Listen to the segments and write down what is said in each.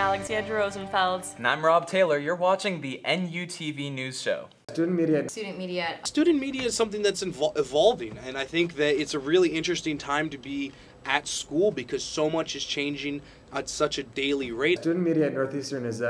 Alexandra Rosenfeld. And I'm Rob Taylor. You're watching the NUTV News Show. Student media. Student media. Student media is something that's evolving, and I think that it's a really interesting time to be at school because so much is changing at such a daily rate. Student media at Northeastern is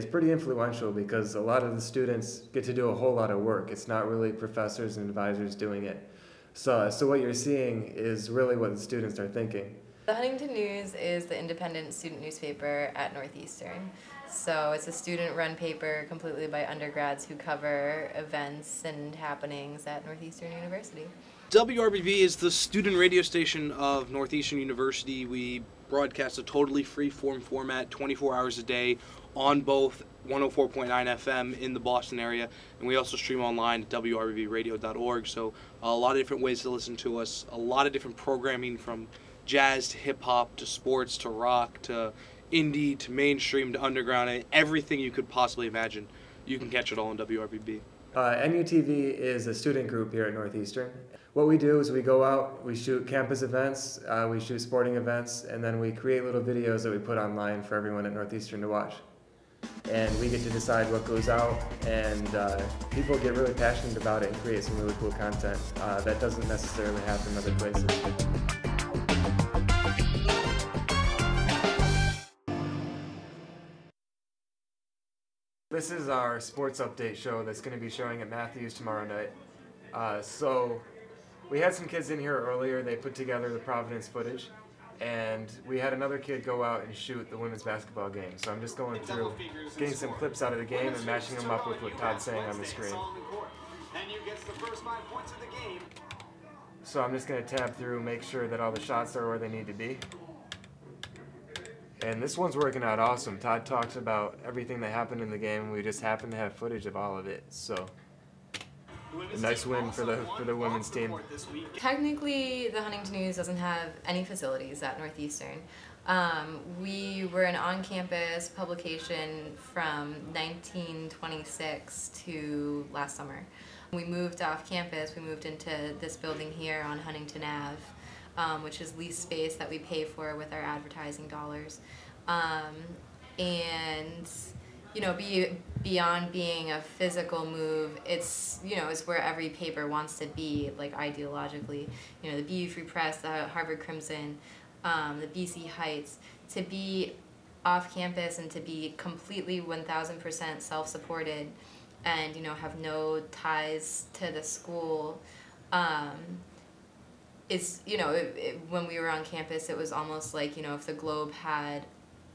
pretty influential because a lot of the students get to do a whole lot of work. It's not really professors and advisors doing it. So what you're seeing is really what the students are thinking. The Huntington News is the independent student newspaper at Northeastern. So it's a student-run paper completely by undergrads who cover events and happenings at Northeastern University. WRBB is the student radio station of Northeastern University. We broadcast a totally free-form format, 24 hours a day, on both 104.9 FM in the Boston area, and we also stream online at wrbbradio.org. So a lot of different ways to listen to us, a lot of different programming from jazz to hip-hop to sports to rock to indie to mainstream to underground, and everything you could possibly imagine. You can catch it all on WRBB. NUTV is a student group here at Northeastern. What we do is we go out, we shoot campus events, we shoot sporting events, and then we create little videos that we put online for everyone at Northeastern to watch. And we get to decide what goes out, and people get really passionate about it and create some really cool content that doesn't necessarily happen other places. This is our sports update show that's going to be showing at Matthews tomorrow night. So we had some kids in here earlier. They put together the Providence footage, and we had another kid go out and shoot the women's basketball game. So I'm just going through, getting some clips out of the game and matching them up with what Todd's saying on the screen. So I'm just going to tab through, make sure that all the shots are where they need to be. And this one's working out awesome. Todd talks about everything that happened in the game, and we just happen to have footage of all of it. So, a nice win for the women's team. Technically, the Huntington News doesn't have any facilities at Northeastern. We were an on-campus publication from 1926 to last summer. We moved off campus. We moved into this building here on Huntington Ave. Which is lease space that we pay for with our advertising dollars. And, you know, beyond being a physical move, it's, you know, it's where every paper wants to be, like, ideologically. You know, the BU Free Press, the Harvard Crimson, the BC Heights. To be off campus and to be completely 1000% self-supported and, you know, have no ties to the school, it's, you know, when we were on campus, it was almost like, you know, if the Globe had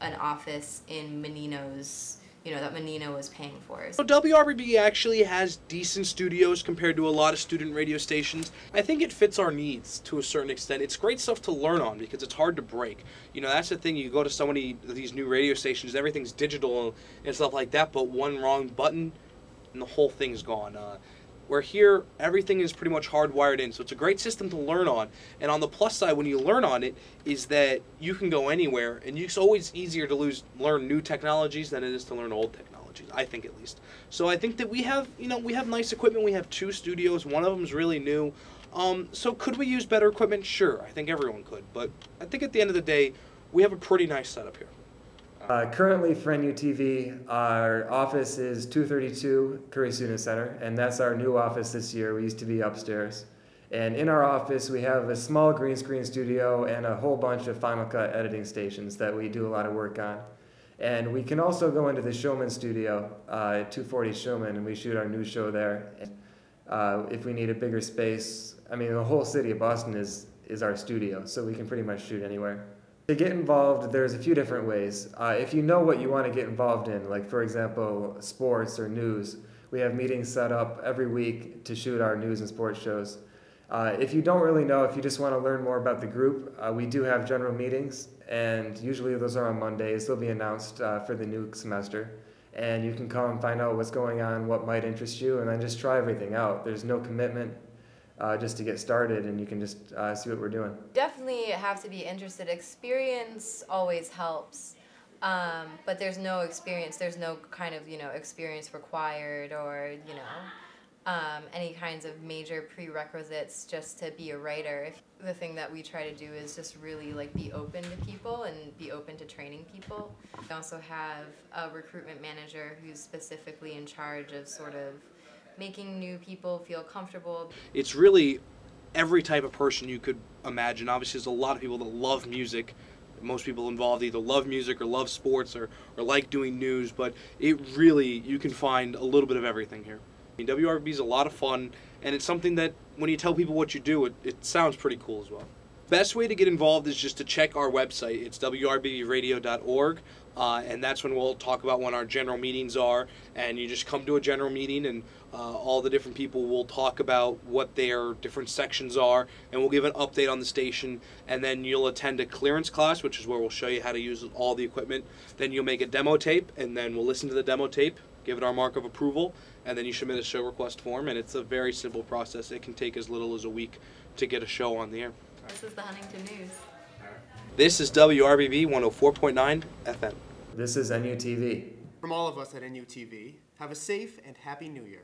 an office in Menino's, you know, that Menino was paying for. So WRBB actually has decent studios compared to a lot of student radio stations. I think it fits our needs to a certain extent. It's great stuff to learn on because it's hard to break. You know, that's the thing. You go to so many of these new radio stations, everything's digital and stuff like that, but one wrong button and the whole thing's gone. Where here, everything is pretty much hardwired in, so it's a great system to learn on. And on the plus side, when you learn on it, is that you can go anywhere, and it's always easier to learn new technologies than it is to learn old technologies, I think at least. So I think that we have, you know, we have nice equipment. We have 2 studios. One of them is really new. So could we use better equipment? Sure, I think everyone could. But I think at the end of the day, we have a pretty nice setup here. Currently for NUTV, our office is 232 Curry Student Center, and that's our new office this year. We used to be upstairs. And in our office, we have a small green screen studio and a whole bunch of Final Cut editing stations that we do a lot of work on. And we can also go into the Showman studio at 240 Showman, and we shoot our new show there. If we need a bigger space, I mean, the whole city of Boston is our studio, so we can pretty much shoot anywhere. To get involved, there's a few different ways. If you know what you want to get involved in, like for example, sports or news, we have meetings set up every week to shoot our news and sports shows. If you don't really know, if you just want to learn more about the group, we do have general meetings, and usually those are on Mondays. They'll be announced for the new semester. And you can come and find out what's going on, what might interest you, and then just try everything out. There's no commitment. Just to get started, and you can just see what we're doing. Definitely have to be interested. Experience always helps, but there's no experience. There's no kind of, you know, experience required, or, you know, any kinds of major prerequisites just to be a writer. The thing that we try to do is just really like be open to people and be open to training people. We also have a recruitment manager who's specifically in charge of sort of making new people feel comfortable. It's really every type of person you could imagine. Obviously, there's a lot of people that love music. Most people involved either love music or love sports or like doing news, but it really, you can find a little bit of everything here. I mean, WRB is a lot of fun, and it's something that when you tell people what you do, it sounds pretty cool as well. Best way to get involved is just to check our website. It's wrbbradio.org, and that's when we'll talk about when our general meetings are, and you just come to a general meeting and all the different people will talk about what their different sections are, and we'll give an update on the station, and then you'll attend a clearance class, which is where we'll show you how to use all the equipment. Then you'll make a demo tape, and then we'll listen to the demo tape, give it our mark of approval, and then you submit a show request form, and it's a very simple process. It can take as little as a week to get a show on the air. This is the Huntington News. This is WRBB 104.9 FM. This is NUTV. From all of us at NUTV, have a safe and happy New Year.